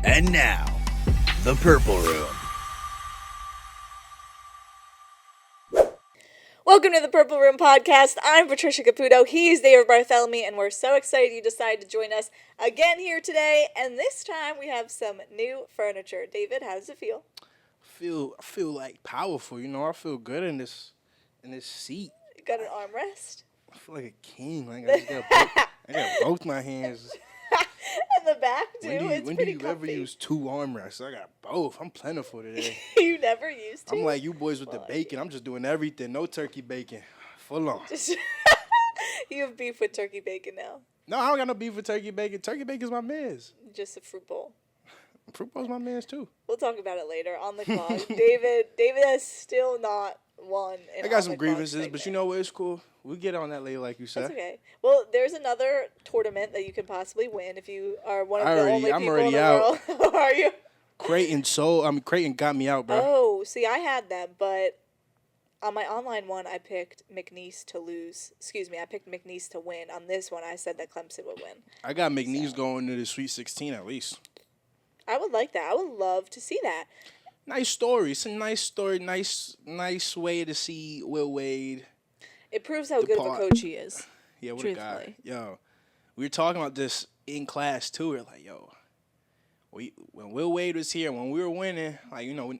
And now, the Purple Room. Welcome to the Purple Room Podcast. I'm Patricia Caputo. He's David Bartholomew, and we're so excited you decided to join us again here today. And this time we have some new furniture. David, how does it feel? I feel like powerful, you know. I feel good in this seat. You got an armrest? I feel like a king. Like I got both my hands. And the back too. When do you ever use two armrests? I got both. I'm plentiful today. You never used to? I'm like you boys with the bacon. I'm just doing everything. No turkey bacon. Full on. You have beef with turkey bacon now. No, I don't got no beef with turkey bacon. Turkey bacon's my man's. Just a fruit bowl. Fruit bowl's my man's too. We'll talk about it later on the clock. David has still not won. I got some grievances, but you know what? It's cool. We'll get on that later, like you said. That's okay. Well, there's another tournament that you can possibly win if you are one of the only people in the world. Are you? Creighton got me out, bro. Oh, see, I had them, but on my online one, I picked McNeese to lose. Excuse me, I picked McNeese to win. On this one, I said that Clemson would win. I got McNeese going to the Sweet 16 at least. I would like that. I would love to see that. Nice story. It's a nice story. Nice way to see Will Wade. It proves how good of a coach he is. Yeah, what a guy. Yo, we were talking about this in class too. We were like, yo, when Will Wade was here, when we were winning, like, you know, when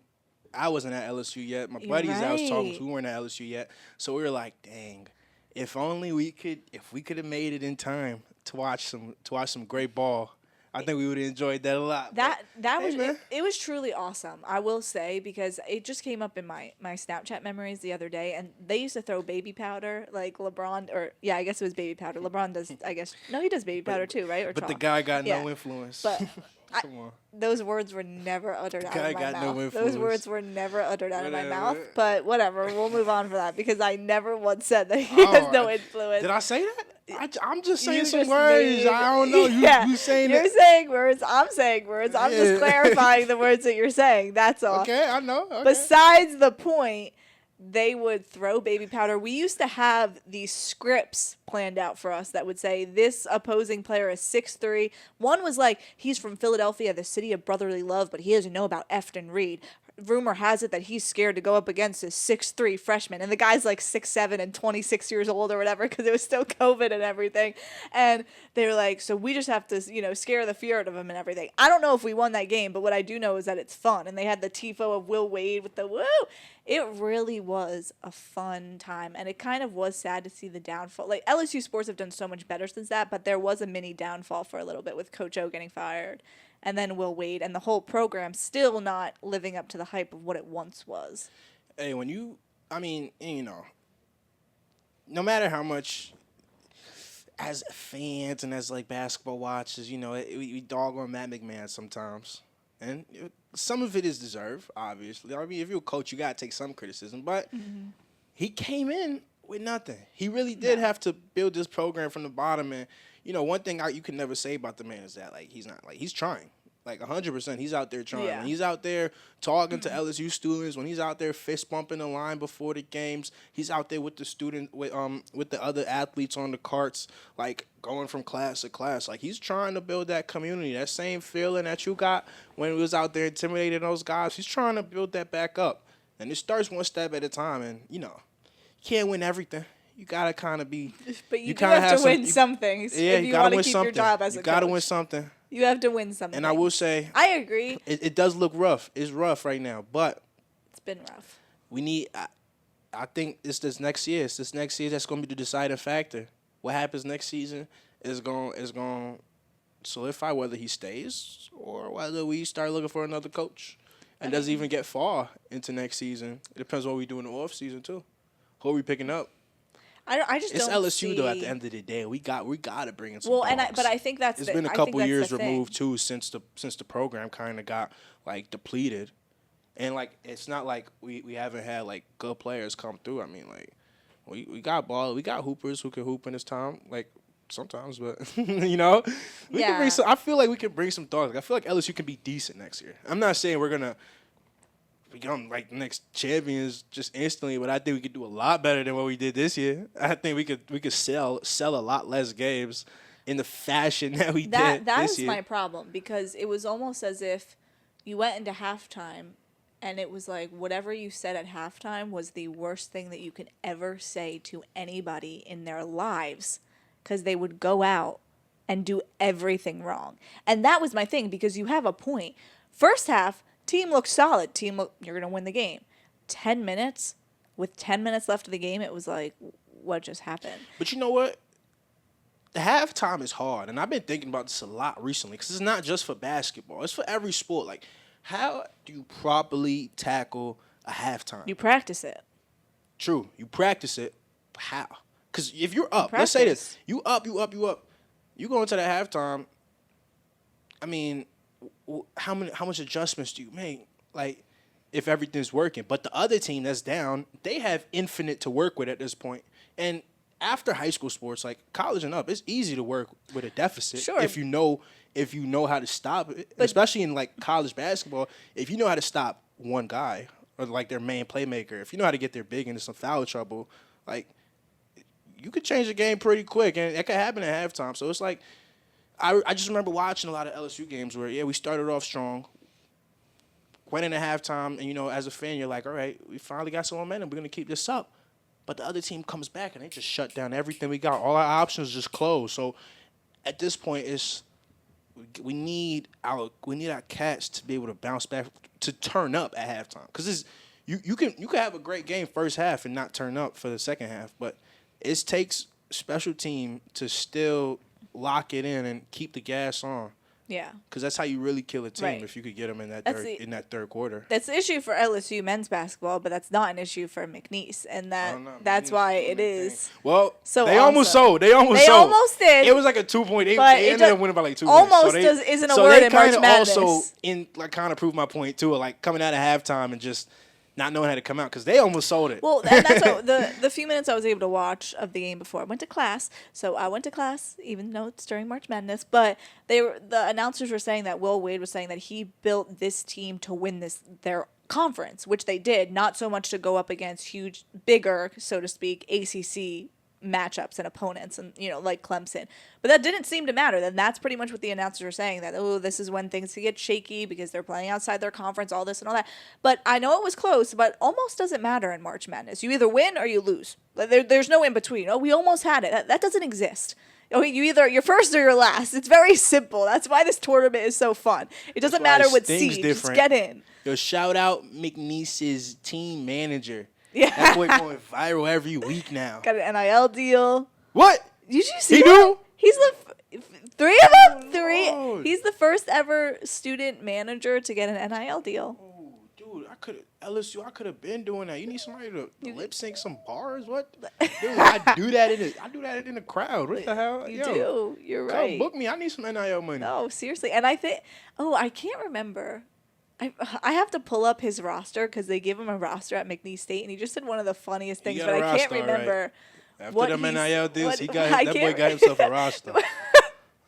I wasn't at LSU yet. My buddies I was talking to, we weren't at LSU yet. So we were like, dang, if we could have made it in time to watch some great ball. I think we would have enjoyed that a lot. It was truly awesome, I will say, because it just came up in my Snapchat memories the other day, and they used to throw baby powder, like LeBron, I guess it was baby powder. LeBron does, I guess, no, he does baby powder too, right? Or but chalk. The guy got no influence. But those words were never uttered out of my mouth. No influence. Those words were never uttered out of my mouth, but whatever, we'll move on for that, because I never once said that he has no influence. Did I say that? I'm just saying some words. I don't know. You saying You're saying words. I'm saying words. I'm just clarifying the words that you're saying. That's all. Okay, I know. Okay. Besides the point, they would throw baby powder. We used to have these scripts planned out for us that would say, this opposing player is 6'3". One was like, he's from Philadelphia, the city of brotherly love, but he doesn't know about Efton Reed. Rumor has it that he's scared to go up against his 6'3" freshman. And the guy's like 6'7" and 26 years old or whatever, because it was still COVID and everything. And they were like, so we just have to, scare the fear out of him and everything. I don't know if we won that game, but what I do know is that it's fun. And they had the tifo of Will Wade with the woo. It really was a fun time. And it kind of was sad to see the downfall. Like, LSU sports have done so much better since that, but there was a mini downfall for a little bit with Coach O getting fired. And then Will Wade, and the whole program still not living up to the hype of what it once was. Hey, no matter how much, as fans and as, like, basketball watchers, we dog on Matt McMahon sometimes. And some of it is deserved, obviously. I mean, if you're a coach, you got to take some criticism. But he came in with nothing. He really did have to build this program from the bottom. And, one thing you can never say about the man is that, like, he's trying. Like, 100%, he's out there trying. Yeah. When he's out there talking to LSU students, when he's out there fist bumping the line before the games, he's out there with the other athletes on the carts, like, going from class to class. Like, he's trying to build that community, that same feeling that you got when he was out there intimidating those guys. He's trying to build that back up. And it starts one step at a time. And, you can't win everything. You gotta kind of be. But you do have to win some things. Yeah, if you want to keep your job as a coach. You gotta win something. You have to win something. And I will say, I agree. It does look rough. It's rough right now, but it's been rough. We need. I think it's this next year. It's this next year that's going to be the deciding factor. What happens next season is going to solidify whether he stays or whether we start looking for another coach. And doesn't even get far into next season. It depends on what we do in the off season too. Who are we picking up? It's LSU though. At the end of the day, we got to bring in some. Well, but I think it's been a couple years removed too since the program kind of got like depleted, and like it's not like we haven't had like good players come through. I mean, like we got ball, we got hoopers who can hoop in this time, like sometimes, but we can bring some. I feel like we can bring some thoughts. Like, I feel like LSU can be decent next year. I'm not saying we're gonna become like next champions just instantly, but I think we could do a lot better than what we did this year. I think we could sell a lot less games in the fashion that we That did this is year. my problem, because it was almost as if you went into halftime and it was like whatever you said at halftime was the worst thing that you could ever say to anybody in their lives, because they would go out and do everything wrong. And that was my thing, because you have a point. First half, team looked solid. You're going to win the game. 10 minutes, with 10 minutes left of the game, it was like, what just happened? But you know what? The halftime is hard, and I've been thinking about this a lot recently, because it's not just for basketball. It's for every sport. Like, how do you properly tackle a halftime? You practice it. True. You practice it. But how? Because if you're up, let's say this. You up. You go into the halftime, I mean, how much adjustments do you make? Like, if everything's working. But the other team that's down, they have infinite to work with at this point. And after high school sports, like college and up, it's easy to work with a deficit if you know how to stop it. But especially in like college basketball, if you know how to stop one guy or like their main playmaker, if you know how to get their big into some foul trouble, like you could change the game pretty quick, and it could happen at halftime. So it's like I just remember watching a lot of LSU games where we started off strong, went into halftime, and as a fan you're like, all right, we finally got some momentum, we're gonna keep this up. But the other team comes back and they just shut down everything we got. All our options just closed. So at this point, we need our cats to be able to bounce back, to turn up at halftime. Because you can have a great game first half and not turn up for the second half, but it takes special team to still lock it in and keep the gas on. Yeah. Because that's how you really kill a team, Right. if you could get them in that third quarter. That's the issue for LSU men's basketball, but that's not an issue for McNeese, and that's why it is. Well, so they almost sold. They almost did. It was like a 2-point. They ended up winning by like 2 almost points. So isn't a word in March Madness. Also kind of proved my point too, like coming out of halftime and just not knowing how to come out, because they almost sold it. Well, and that's what, the few minutes I was able to watch of the game before I went to class. So I went to class, even though it's during March Madness. But the announcers were saying that Will Wade was saying that he built this team to win their conference, which they did. Not so much to go up against bigger, so to speak, ACC matchups and opponents, and like Clemson. But that didn't seem to matter. Then that's pretty much what the announcers are saying, that this is when things get shaky because they're playing outside their conference, all this and all that. But I know it was close, but almost doesn't matter in March Madness. You either win or you lose. There's no in between. We almost had it. That doesn't exist. You're first or you're last. It's very simple. That's why this tournament is so fun. It doesn't matter what seed. Just get in. Yo, shout out McNeese's team manager. Yeah. That boy going viral every week now. Got an NIL deal. What? Did you see he that? do? He's the three of them. Lord. He's the first ever student manager to get an NIL deal. Oh, dude, I could have been doing that. You need somebody to lip sync some bars. What? Dude, I do that in the crowd. What the hell? You do. You're right. Come book me. I need some NIL money. No, seriously. And I think, I can't remember. I have to pull up his roster, because they give him a roster at McNeese State, and he just said one of the funniest things, but I can't remember. Right. After them NIL deals, that boy got himself a roster.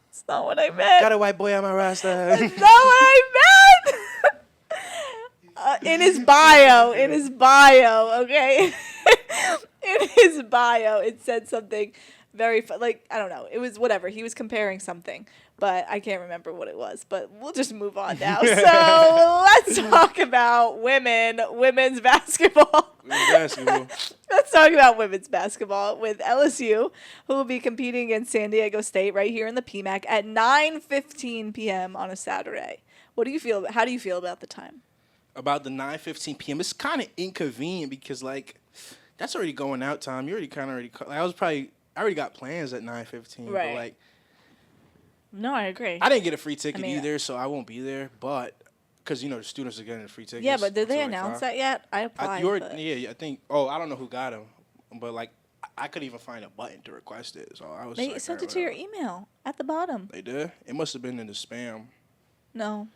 It's not what I meant. Got a white boy on my roster. That's not what I meant. In his bio, okay? In his bio, it said something very I don't know. It was whatever. He was comparing something, but I can't remember what it was. But we'll just move on now. So let's talk about women's basketball. Let's talk about women's basketball with LSU, who will be competing against San Diego State right here in the PMAC at 9:15 p.m. on a Saturday. How do you feel about the time? About the 9:15 p.m. It's kind of inconvenient because that's already going out time. You I already got plans at 9:15. Right. But no, I agree. I didn't get a free ticket either, so I won't be there. But because the students are getting free tickets. Yeah, but did they announce that yet? I applied. Yeah, I think. Oh, I don't know who got them, but I couldn't even find a button to request it, so I was. They sent it to your email at the bottom. They did. It must have been in the spam. No.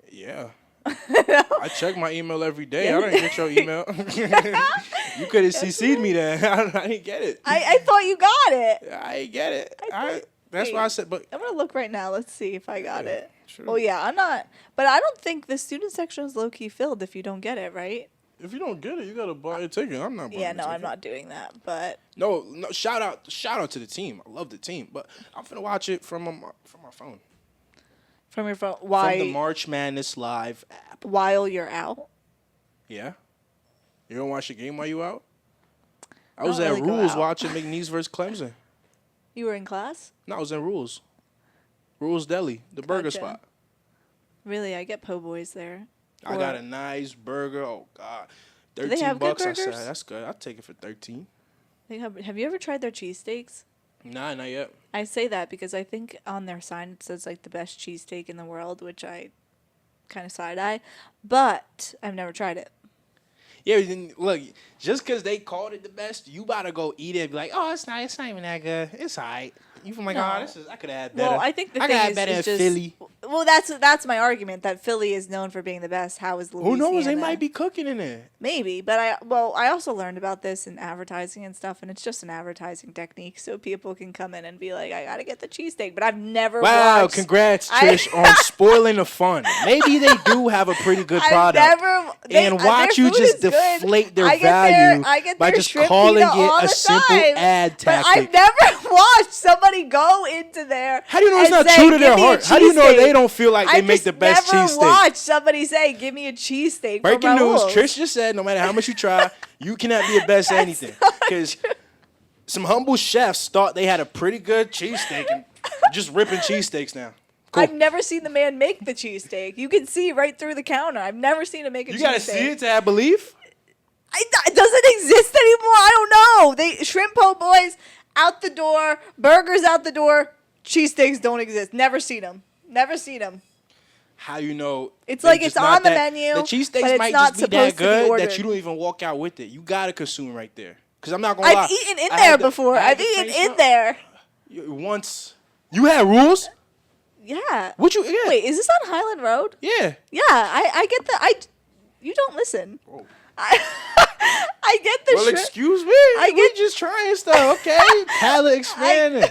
Yeah. I check my email every day. I didn't get your email. You could have CC'd me there. I didn't get it. I thought you got it. I didn't get it. That's why I said. But I'm gonna look right now. Let's see if I got it. Sure. Oh yeah, I'm not. But I don't think the student section is low key filled if you don't get it, right? If you don't get it, you gotta buy a ticket. I'm not buying. Yeah, a no, ticket. I'm not doing that. But No. Shout out to the team. I love the team, but I'm finna watch it from my phone. from your phone, From the why? March Madness Live app. While you're out, Yeah. You don't watch the game while you out? I I was don't at really go Rules out. watching McNeese versus Clemson. you were in class. No, I was in Rules. Rules Deli, the burger Gotcha. spot. Really, I get po' boys there. I Or- got a nice burger. Oh God, Do they have good $13. I said burgers? that's good. I'll take it for 13. Have you ever tried their cheesesteaks? Nah, not yet. I say that because I think on their sign it says like the best cheesesteak in the world, which I kind of side eye, but I've never tried it. Yeah, then, look, just because they called it the best, you about to go eat it and be like, oh, it's not even that good. It's all right. You from like, No. I could have had better. Well, I think the I thing could have is, better is in just Philly. well, that's my argument that Philly is known for being the best. How is Louisiana? Who knows? They might be cooking in there. Maybe, but I also learned about this in advertising and stuff, and it's just an advertising technique so people can come in and be like, I gotta get the cheesesteak, but I've never Wow, watched. congrats, Trish, on spoiling the fun. Maybe they do have a pretty good product. And watch their you food just is good. deflate their I get value I get by their just shrimp calling pita all it the a simple time, ad But I've tactic. never watched somebody go into there. How do you know it's and not say, true to their "Give me a heart? How do you know cheesesteak." they don't feel like they I make the best never cheesesteak? watched somebody say, "Give me a cheesesteak." Breaking from news: Raoul's. Trish just said, no matter how much you try, you cannot be the best at anything. Because some humble chefs thought they had a pretty good cheesesteak and just ripping cheesesteaks now. Cool. I've never seen the man make the cheesesteak. You can see right through the counter. I've never seen him make a cheesesteak. You gotta see it to have belief. It doesn't exist anymore. I don't know. They shrimp po' boys out the door, burgers out the door. Cheesesteaks don't exist. Never seen them. Never seen them. How you know? It's they like just it's not on the that- menu, The but cheesesteaks it's might not just be that supposed to be good ordered. that you don't even walk out with it. You gotta consume right there. Cause I'm not gonna lie. I've eaten in I there had the- before. I had I've the eaten face in up. there. Once. You had rules? Yeah. What you? Yeah. Wait, is this on Highland Road? Yeah. Yeah, I get the you don't listen. Whoa. I get the Well, shrimp. excuse me. I We get- just trying stuff, okay? Palate expanding.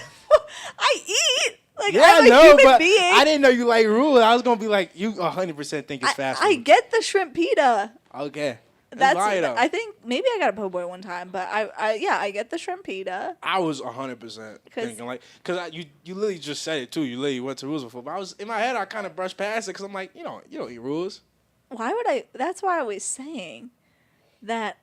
I eat like Yeah, I'm I a know, human but being. I didn't know you like rules. I was gonna be like, you 100% think it's fast I food. get the shrimp pita. Okay. That's lie, though. I think maybe I got a po' boy one time, but I get the shrimp pita. I was 100% thinking like, cause you literally just said it too. You literally went to rules before, but I was in my head. I kind of brushed past it because I'm like, you don't eat rules. Why would I? That's why I was saying that.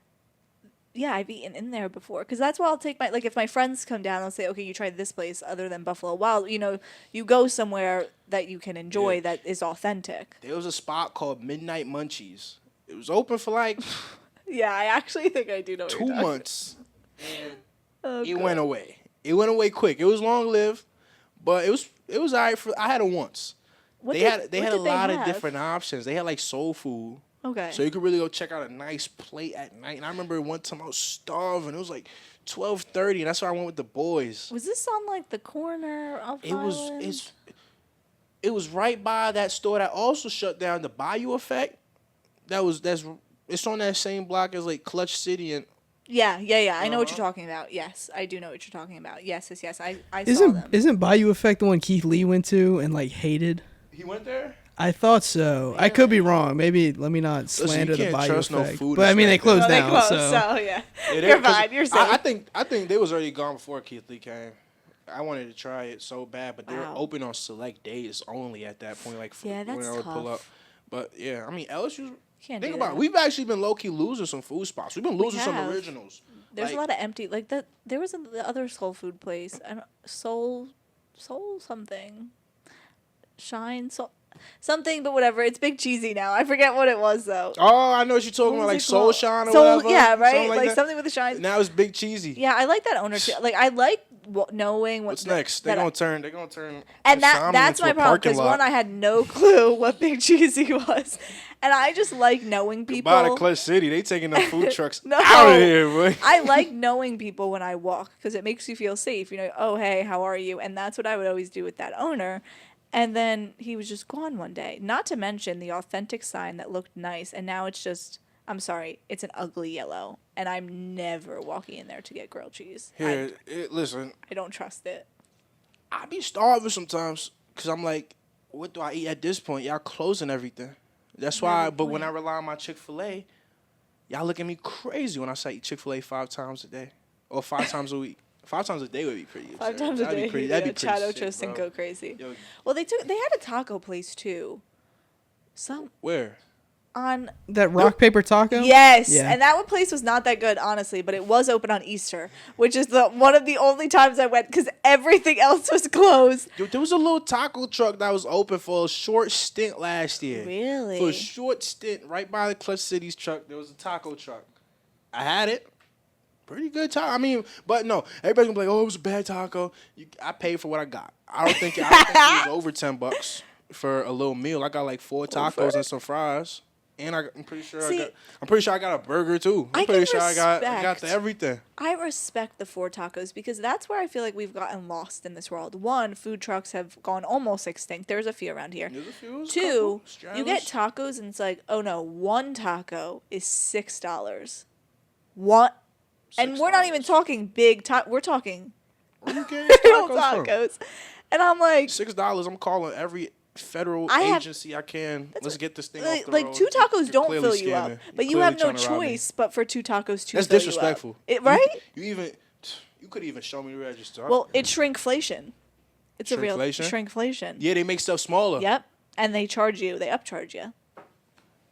Yeah, I've eaten in there before because that's why I'll take my if my friends come down, I'll say, okay, you tried this place other than Buffalo Wild. You go somewhere that you can enjoy Yeah. that is authentic. There was a spot called Midnight Munchies. It was open for like Yeah, I actually think I do know. What 2 you're talking months. And about. it went away. It went away quick. It was long lived, but it was alright for. I had it once. They had a lot of different options. They had like soul food. Okay. So you could really go check out a nice plate at night. And I remember one time I was starving. It was like 12:30, and that's why I went with the boys. Was this on like the corner of Highland? It was right by that store that also shut down, the Bayou Effect. It's on that same block as like Clutch City and. Yeah. I know what Uh-huh. you're talking about. Yes, I do know what you're talking about. Yes. I saw them. Isn't Bayou Effect the one Keith Lee went to and like hated? He went there. I thought so. I could be wrong. Maybe let me not slander you the can't Bayou trust no Effect. food But I mean, they inspector. closed They down. closed, so yeah. Yeah, You're fine. You're safe. I think they was already gone before Keith Lee came. I wanted to try it so bad, but they were Wow. open on select days only at that point. Like Yeah, when that's I would pull up. tough. But yeah, I mean LSU. Can't Think do about it. that. We've actually been low key losing some food spots. We've been losing some have. originals. There's Like, a lot of empty that. There was the other soul food place. I don't soul something. Shine soul something, but whatever. It's Big Cheesy now. I forget what it was though. Oh, I know what you're talking What about, was like it Soul called? Shine or Soul, whatever. yeah, right. Something Like that. something with a shine. Now it's Big Cheesy. Yeah, I like that owner too. Like I like knowing What's that- next? They're that I- gonna turn. They're gonna turn. And Insomnia that's into my a problem parking because lot. one, I had no clue what Big Cheesy was, and I just like knowing people. By the Clutch City, they taking the food trucks No. out of here, boy. I like knowing people when I walk because it makes you feel safe. Oh hey, how are you? And that's what I would always do with that owner. And then he was just gone one day. Not to mention the authentic sign that looked nice, and now it's just. I'm sorry, it's an ugly yellow, and I'm never walking in there to get grilled cheese. Here, listen. I don't trust it. I be starving sometimes because I'm like, what do I eat at this point? Y'all closing everything. That's why. Good But when point. I rely on my Chick-fil-A, Y'all look at me crazy when I say eat Chick-fil-A 5 times a day or 5 times a week. 5 times a day would be pretty. 5 times a That'd day. Be pretty, that'd be Chad pretty Ochoa sick, go crazy. Yo, Well, they had a taco place too. where? On That rock paper taco. Yes, Yeah. and that place was not that good, honestly, but it was open on Easter, which is one of the only times I went because everything else was closed. Dude, there was a little taco truck that was open for a short stint last year. Really? For a short stint, right by the Clutch Cities truck, there was a taco truck. I had it. Pretty good taco. I mean, but no, everybody's gonna be like, "Oh, it was a bad taco." I paid for what I got. I don't think it was over $10 for a little meal. I got like 4 tacos and some fries. And I'm pretty sure I got a burger too. I'm pretty sure I got the everything. I respect the 4 tacos because that's where I feel like we've gotten lost in this world. 1, food trucks have gone almost extinct. There's a few around here. There's a few. 2, you get tacos and it's like, oh no, 1 taco is $6. What? And we're not even talking big tacos. We're talking where you getting real tacos tacos. And I'm like, $6. I'm calling every federal agency I can. Let's get this thing off the road. 2 tacos You're don't clearly fill you up, scamming. but You're you have clearly no trying to rob me. choice but for 2 tacos to That's fill disrespectful. you up. Right? You could even show me the register. Well, it's shrinkflation. It's a real Shrinkflation? shrinkflation. Yeah, they make stuff smaller. Yep. And they upcharge you.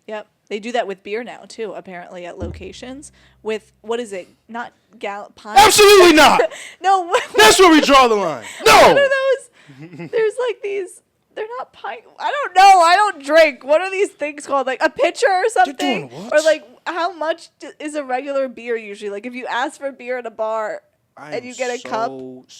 Yep. They do that with beer now too, apparently at locations. With what is it? Not pints. Absolutely not. No. That's where we draw the line. No. What are those? There's like these. They're not pint. I don't know. I don't drink. What are these things called? Like a pitcher or something? doing what? Or like how much is a regular beer usually? Like if you ask for beer at a bar and you get a cup.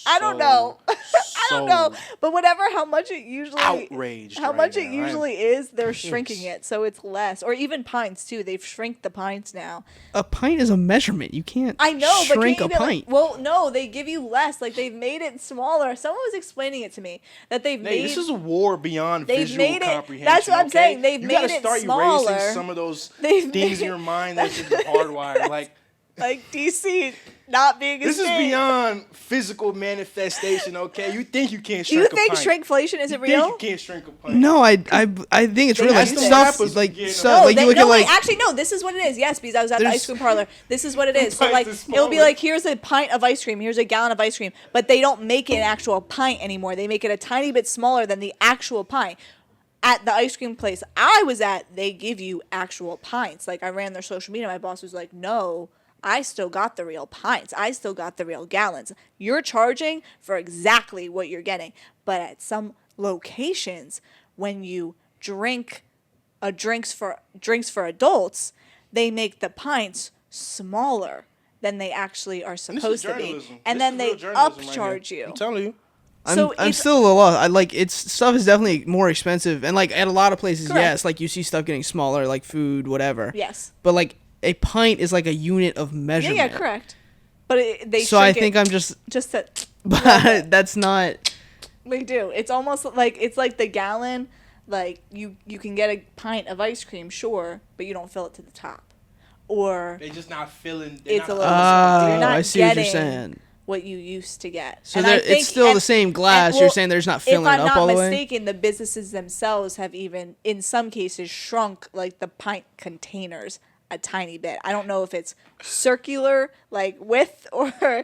I don't know. I don't know. But how much it usually outraged. how right much now. it usually is, they're shrinking it so it's less. Or even pints too. They've shrinked the pints now. A pint is a measurement. You can't. I know, but shrink can't a you pint. well, no, they give you less. Like they've made it smaller. Someone was explaining it to me that they've made. This is a war beyond they've visual made it. comprehension. That's what I'm okay? saying. They've you made gotta it start smaller. erasing some of those They've things in made- your mind that should be hardwired. Like DC not being as This is big. beyond physical manifestation, okay? You think you can't Do you shrink a think pint. shrinkflation is it You real? think you can't shrink a pint. No, I think it's real. Like have to. stuff Rappers like getting stuff. up. Like you look at like. Actually, no. This is what it is. Yes, because I was at the There's- ice cream parlor. This is what it is. So Pints like, is it'll be smaller. like, here's a pint of ice cream. Here's a gallon of ice cream. But they don't make it an actual pint anymore. They make it a tiny bit smaller than the actual pint. At the ice cream place I was at, they give you actual pints. Like I ran their social media. My boss was like, no. I still got the real pints. I still got the real gallons. You're charging for exactly what you're getting. But at some locations, when you drink drinks for adults, they make the pints smaller than they actually are supposed to be. And then they upcharge you. I'm telling you. I'm still a lot. Stuff is definitely more expensive, and like at a lot of places, Correct. yes, like you see stuff getting smaller, like food, whatever. Yes. But like a pint is like a unit of measurement. Yeah, correct. But they So I shrink think it I'm just. that. But that's not. They do. It's almost like the gallon. Like you can get a pint of ice cream, sure, but you don't fill it to the top. Or They're just not feeling. it's a little. Oh, you're not I see what you're getting saying. what you used to get. So And I think- it's still the same glass. You're saying there's not filling if I'm up not all the way? mistaken, the businesses themselves have even, in some cases, shrunk like the pint containers a tiny bit. I don't know if it's circular, like width, or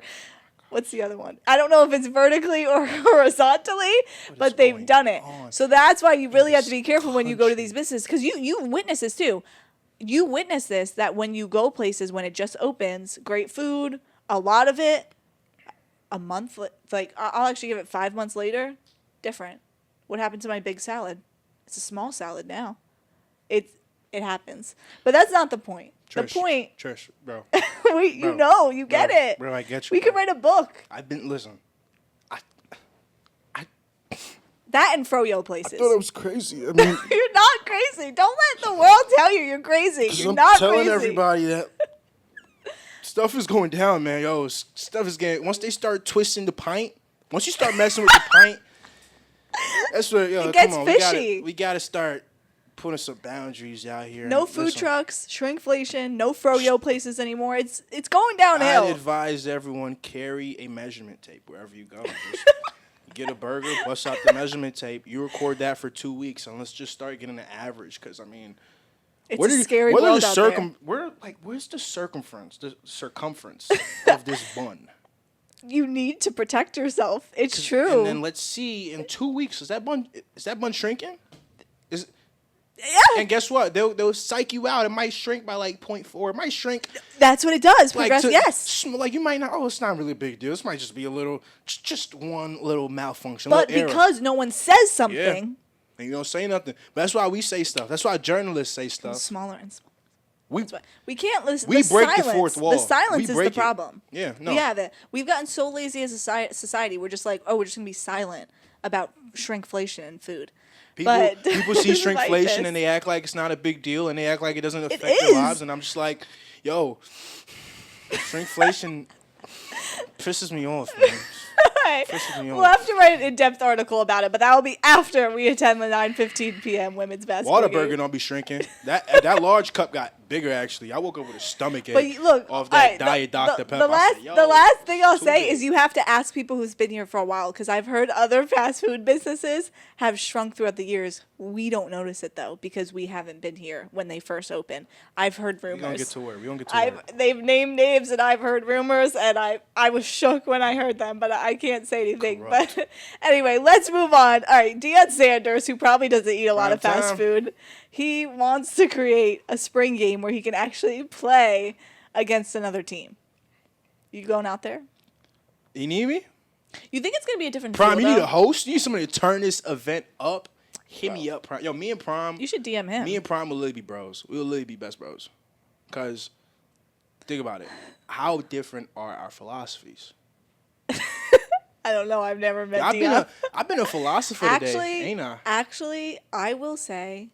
what's the other one? I don't know if it's vertically or horizontally, but they've done it. So that's why you really have to be careful when you go to these businesses, because you witness this too. You witness this, that when you go places when it just opens, great food, a lot of it, a month, like I'll actually give it 5 months later, different. What happened to my big salad? It's a small salad now. It happens. But that's not the point. The point, Trish, bro. you get it. Bro, I get you. We could write a book. Listen. That and froyo places. I thought it was crazy. I mean, You're not crazy. Don't let the world tell you you're crazy. You're I'm not telling crazy. everybody that stuff is going down, man. Yo, stuff is getting. Once they start twisting the pint, once you start messing with the pint, that's what. Yo, It gets come on, fishy. We gotta start putting some boundaries out here. No And food listen, trucks, shrinkflation, no froyo places anymore. It's going downhill. I'd advise everyone carry a measurement tape wherever you go. Just get a burger, bust out the measurement tape. You record that for 2 weeks, and let's just start getting an average. Because I mean, It's a scary world out there. Where's the circumference of this bun? You need to protect yourself. It's true. And then let's see, in 2 weeks, is that bun shrinking? Yeah. And guess what? They'll psych you out. It might shrink by like 0.4. It might shrink. That's what it does. Like Yes. Like you might not. Oh, it's not really a big deal. This might just be a little, just one little malfunction. But little because no one says something. Yeah. And you don't say nothing. But that's why we say stuff. That's why journalists say stuff. Smaller and smaller. We We can't listen. We break silence, the fourth wall. The silence We is the break it. problem. Yeah, no. We have it. We've gotten so lazy as a society. We're just like, oh, we're just gonna be silent about shrinkflation in food. People see Like shrinkflation this. and they act like it's not a big deal and they act like it doesn't affect is. their lives. And I'm just like, yo, shrinkflation pisses me off, man. Right. Pisses me We'll off. have to write an in-depth article about it, but that will be after we attend the 9:15 p.m. women's basketball Whataburger game. don't be shrinking. That large cup got bigger, actually. I woke up with a stomach But ache look, off all that right, Diet Dr. Pepper. The last, I said, yo, the last thing I'll too say big. is you have to ask people who's been here for a while, because I've heard other fast food businesses have shrunk throughout the years. We don't notice it though because we haven't been here when they first opened. I've heard rumors. We don't get to work. We don't get to work. They've named names and I've heard rumors and I was shook when I heard them, but I can't say anything. Corrupt. But anyway, let's move on. All right, Deion Sanders, who probably doesn't eat a lot of Prime fast time. food, he wants to create a spring game where he can actually play against another team. You going out there? You need me? You think it's gonna be a different Prime, feel, you need though? a host? You need somebody to turn this event up? Hit me up, Prime. Yo, me and Prime. You should DM him. Me and Prime will literally be bros. We will literally be best bros. Because, think about it. How different are our philosophies? I don't know. I've never met I've Deion. been a philosopher today, ain't I? Actually, I will say,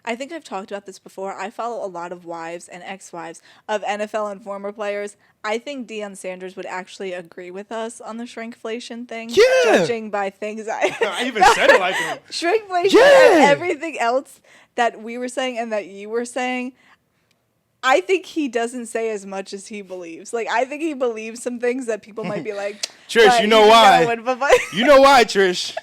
I think I've talked about this before. I follow a lot of wives and ex-wives of NFL and former players. I think Deion Sanders would actually agree with us on the shrinkflation thing. Yeah. Judging by things I even said it like him. shrinkflation Yeah. and everything else that we were saying and that you were saying. I think he doesn't say as much as he believes. Like, I think he believes some things that people might be like, Trish, "But you know he why? know it," but You know why, Trish? The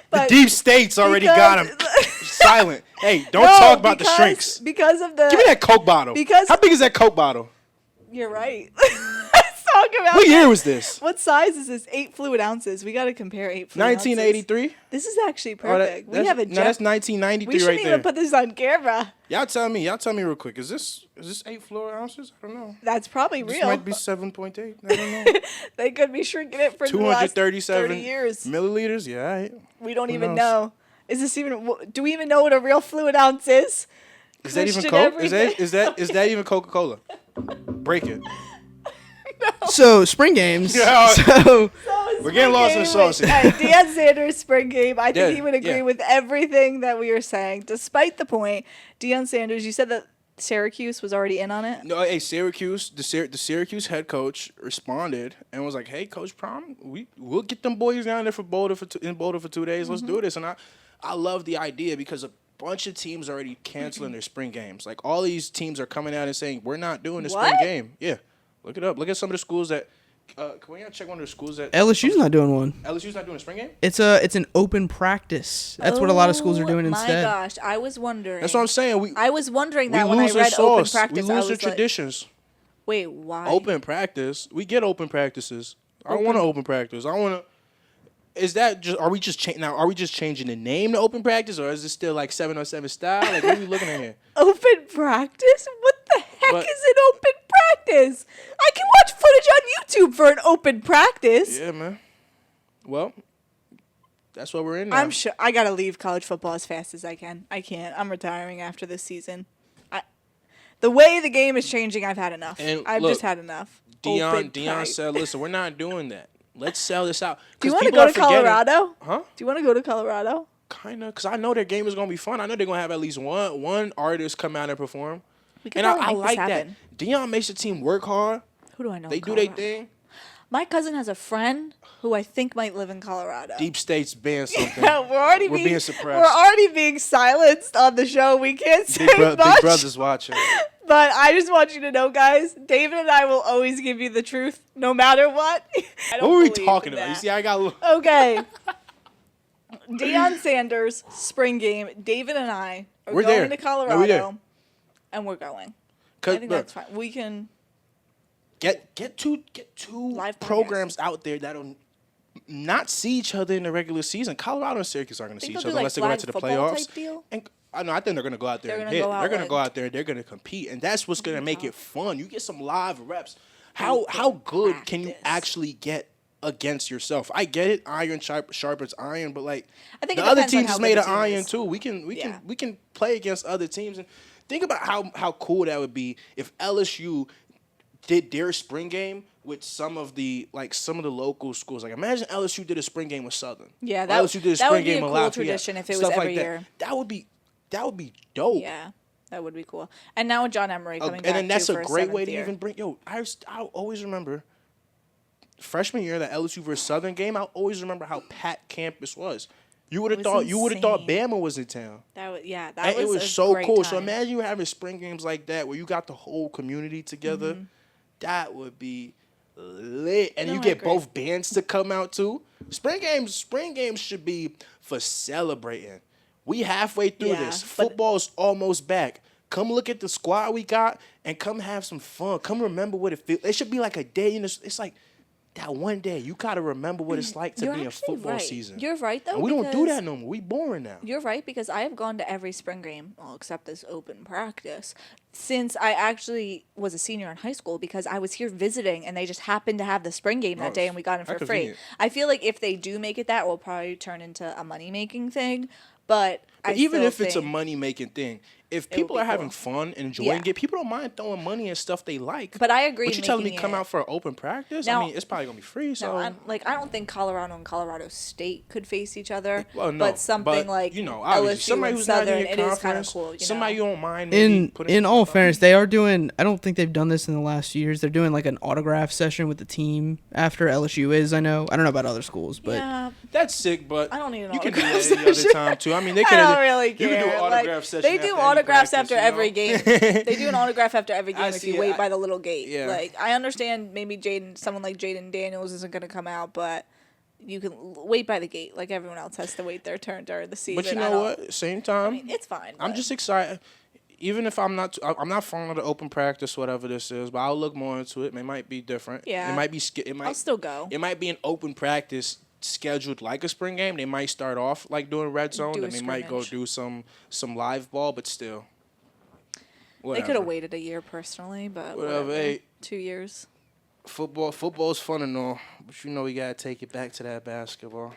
But deep states already got him silent. Hey, don't No, talk about the shrinks. Because of the. Give me that Coke bottle. because- How big is that Coke bottle? You're right. Let's talk about What year that. was this? What size is this? 8 fluid ounces. We got to compare 8 fluid ounces. 1983. This is actually perfect. We have a No, that's Jeff. 1993 We shouldn't right even there. put this on camera. Y'all tell me real quick. Is this 8 fluid ounces? I don't know. That's probably This real. might be 7.8. I don't know. They could be shrinking it for the last 237 30 years. milliliters. Yeah, all right. We don't Who even knows? know. Is this even? Do we even know what a real fluid ounce is? Is that even Question Coke? Is everything. that even Coca-Cola? Break it. So spring games. Yeah. So We're getting lost in the sauce here. Deion Sanders spring game. I think Yeah, he would agree yeah. with everything that we were saying. Despite the point, Deion Sanders, you said that Syracuse was already in on it. No, hey, Syracuse, the Syracuse head coach responded and was like, "Hey, Coach Prom, we'll get them boys down there in Boulder for 2 days. Let's Mm-hmm. do this." And I love the idea because a bunch of teams are already canceling their spring games. Like all these teams are coming out and saying, "We're not doing the spring What? game." Yeah, look it up. Look at some of the schools that. Can we check one of the schools that LSU's not doing one. LSU's not doing a spring game? It's an open practice. That's what a lot of schools are doing instead. Oh my gosh, I was wondering. That's what I'm saying. I was wondering We that when I lose the read open sauce. practice. We I lose the was like, traditions. wait, why? Open practice. We get open practices. I don't want to open practice. I want to. Is that just? Are we just now? Are we just changing the name to open practice, or is it still like 7-on-7 style? Like what are we looking at here? Open practice? What the heck But- is an open practice? I can watch footage on YouTube for an open practice. Yeah, man. Well, that's what we're in now. I'm sure I gotta leave college football as fast as I can. I can't. I'm retiring after this season. The way the game is changing, I've had enough. And I've look, just had enough. Open Deion practice. said, "Listen, we're not doing that. Let's sell this out." Do you want want to go to Colorado? Huh? Do you want to go to Colorado? Kinda, because I know their game is gonna be fun. I know they're gonna have at least one artist come out and perform. We could And probably I make like this that. happen. Deion makes the team work hard. Who do I know? They in do their Colorado? thing. My cousin has a friend who I think might live in Colorado. Deep State's ban something. we're already We're being suppressed. We're already being silenced on the show. We can't say much. Big Brother's watching. But I just want you to know, guys, David and I will always give you the truth, no matter what. I don't What were we believe talking in about? You that. see, I got. Okay. Deion Sanders, spring game. David and I are We're going there. to No, we're there. Colorado. and we're going. 'Cause, I think look, that's fine. We can get two Live programs out there that'll not see each other in the regular season. Colorado and Syracuse aren't going to see think each they'll other do, unless they like, go out to the flag football playoffs. type deal? And I think they're going to go out there They're and gonna hit. go out They're going to like- go out there and they're going to compete, and that's what's going to make it fun. You get some live reps. How Open good can you practice. actually get against yourself? I get it, iron sharpens iron, but like I think the it other depends on teams how is good made the of team iron is. too. We Yeah. can play against other teams, and think about how cool that would be if LSU did their spring game with some of the local schools. Like imagine LSU did a spring game with Southern. Yeah, Or that- LSU did a that spring would be game a with cool Lafayette, tradition if it was stuff every like that. year. That would be dope. Yeah, that would be cool. And now with John Emery coming back And then that's too a for his great way 7th to year. even bring. I always remember freshman year that LSU versus Southern game. I always remember how packed campus was. You would have was thought insane. Bama was in town. That And was it was a so great cool. So time. imagine you having spring games like that where you got the whole community together. Mm-hmm. That would be lit. And No, you I get agree. both bands to come out too. Spring games should be for celebrating. We halfway through Yeah, this. but- Football's almost back. Come look at the squad we got and come have some fun. Come remember what it feels. It should be like a day in this. It's like that one day. You gotta remember what it's like to You're be in actually football right. season. You're right though. And we don't do because- that no more. We boring now. You're right because I have gone to every spring game, well, except this open practice, since I actually was a senior in high school because I was here visiting and they just happened to have the spring game that Oh, day and we got it how for free. convenient. I feel like if they do make it that, it will probably turn into a money making thing. But I Even still if it's a think- money making thing, if would people be are having cool. fun and enjoying Yeah. it, people don't mind throwing money at stuff they like. But I agree But you telling me making come it- out for an open practice? Now- I mean, it's probably gonna be free. So No, I don't think Colorado and Colorado State could face each other. well, no, but something but, like you know, obviously, LSU somebody and who's not Southern, in your it is kind of conference, cool. somebody you don't mind. In maybe putting in some all stuff. fairness, they are doing. I don't think they've done this in the last few years. They're doing like an autograph session with the team after LSU is. I know. I don't know about other schools, but yeah, that's sick. But I don't need an you can do autograph that any other session. time too. I mean, they I could. don't really You care. can do an autograph Like, session. they do after any autographs practice, after you know? every game. They do an autograph after every game I if see you it. wait by the little gate. Yeah. Like I understand maybe someone like Jaden Daniels isn't going to come out, but you can wait by the gate like everyone else has to wait their turn during the season. But you I know don't- what? Same time, I mean, it's fine. I'm but- just excited. Even if I'm not fond of the open practice, whatever this is, but I'll look more into it. It might be different. Yeah. It might be. I'll still go. It might be an open practice scheduled like a spring game. They might start off like doing red zone, Do a and they might go scrimmage. do some live ball, but still. They Whatever. could have waited a year personally, but Whatever, whatever. hey. 2 years. Football's fun and all, but you know we gotta take it back to that basketball.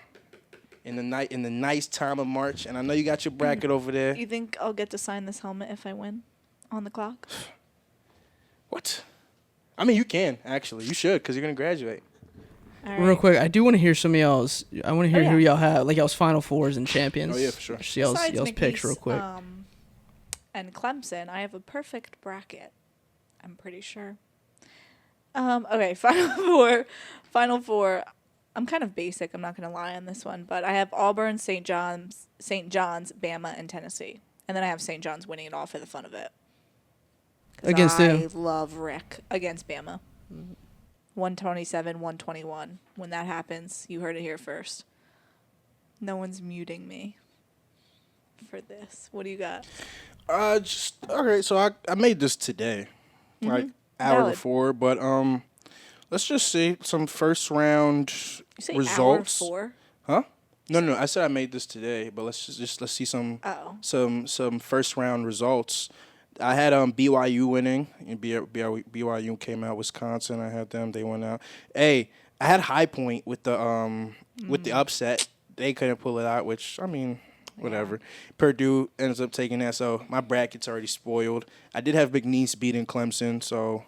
In the nice time of March, and I know you got your bracket over there. You think I'll get to sign this helmet if I win on the clock? What? I mean, you can actually. You should, because you're gonna graduate. All real right. quick, I do want to hear some of y'all's. I want to hear Oh, who yeah. y'all have, like y'all's Final Fours and champions. Oh, yeah, for sure. See y'all's Besides picks McNeese, real quick. And Clemson, I have a perfect bracket. I'm pretty sure. Okay, Final Four. I'm kind of basic. I'm not gonna lie on this one, but I have Auburn, St. John's, Bama, and Tennessee, and then I have St. John's winning it all for the fun of it. 'Cause Against I who? love Rick against Bama. 127, 121. When that happens, you heard it here first. No one's muting me for this. What do you got? Just okay. So I made this today, like hour Valid. before, but let's just see some first round You say results. hour 4? Huh? No. I said I made this today, but let's see some Oh. some first round results. I had BYU winning. And BYU came out. Wisconsin, I had them. They went out. Hey, I had High Point with the upset. They couldn't pull it out, which I mean, whatever. Purdue ends up taking that, so my bracket's already spoiled. I did have McNeese beating Clemson, so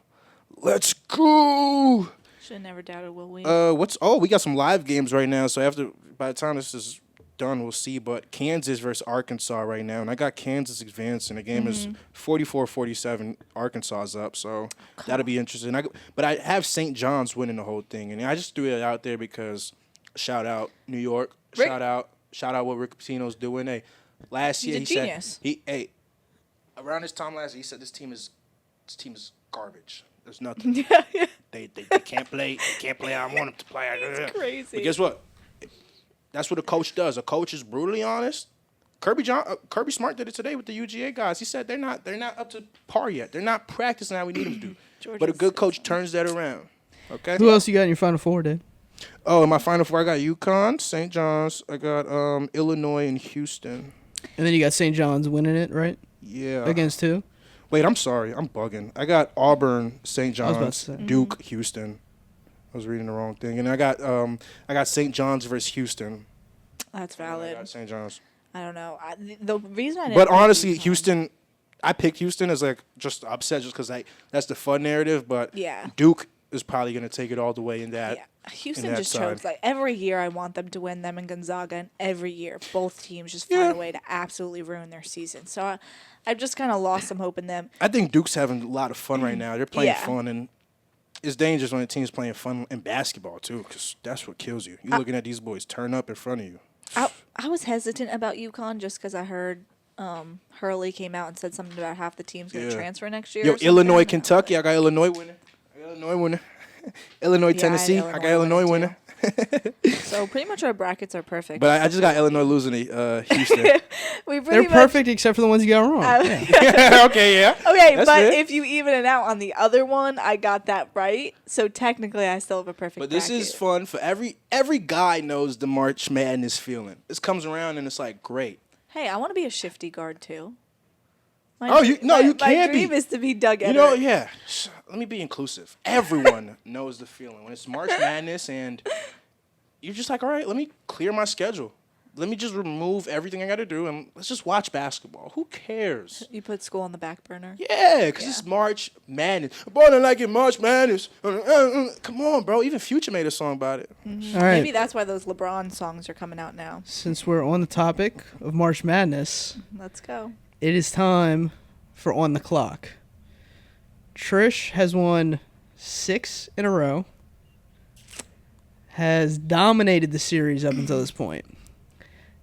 let's go. Should have never doubted Will we. We got some live games right now. So by the time this is done, we'll see. But Kansas versus Arkansas right now, and I got Kansas advancing. The game is 44-47. Arkansas is up, so that'll be interesting. But I have St. John's winning the whole thing, and I just threw it out there because shout out New York, Rick- shout out what Rick Pitino's doing. Hey, last He's year a he genius. said around this time last year he said this team is garbage. There's nothing. yeah. They can't play. They can't play how I want them to play. It's crazy. But guess what? That's what a coach does. A coach is brutally honest, Kirby Smart did it today with the UGA guys. He said they're not up to par yet. They're not practicing how we need them to do. But a good coach turns that around. Okay. Who else you got in your Final Four, Dave? Oh, in my Final Four, I got UConn, St. John's. I got Illinois and Houston. And then you got St. John's winning it, right? Yeah. Against who? Wait, I'm sorry. I'm bugging. I got Auburn, St. I was about John's, to say. Duke, Houston. I was reading the wrong thing. And I got St. John's versus Houston. That's I valid. got St. John's. I don't know. The reason I didn't But pick honestly, UConn- Houston, I picked Houston as like just upset just because that's the fun narrative. But Yeah. Duke is probably going to take it all the way in that. Yeah, Houston that just side. chokes. Like every year, I want them to win, them and Gonzaga, and every year both teams just find a way to absolutely ruin their season. So I've just kind of lost some hope in them. I think Duke's having a lot of fun right now. They're playing Yeah. fun, and it's dangerous when a team's playing fun in basketball too, because that's what kills you. You're looking at these boys turn up in front of you. I was hesitant about UConn just because I heard Hurley came out and said something about half the team's going to Yeah. transfer next year. Yo, or something. Illinois, Kentucky. I got Illinois winning. Illinois, Yeah, I had Tennessee. I got Illinois winning. So pretty much our brackets are perfect. But I just got Illinois losing to Houston. we pretty They're much, perfect except for the ones you got wrong. Yeah. Okay, yeah. Okay, That's but fair. if you even it out on the other one, I got that right. So technically, I still have a perfect. But this is bracket. fun for every guy knows the March Madness feeling. This comes around and it's like great. Hey, I want to be a shifty guard too. You my can't be. dream is to be Doug You Edwards. know, yeah. Let me be inclusive. Everyone knows the feeling when it's March Madness and you're just like, all right, let me clear my schedule. Let me just remove everything I got to do and let's just watch basketball. Who cares? You put school on the back burner. Yeah, because it's March Madness. Boy, I like it, March Madness. Come on, bro. Even Future made a song about it. All right. Maybe that's why those LeBron songs are coming out now. Since we're on the topic of March Madness, Let's go. it is time for On the Clock. Trish has won 6 in a row, has dominated the series up until this point.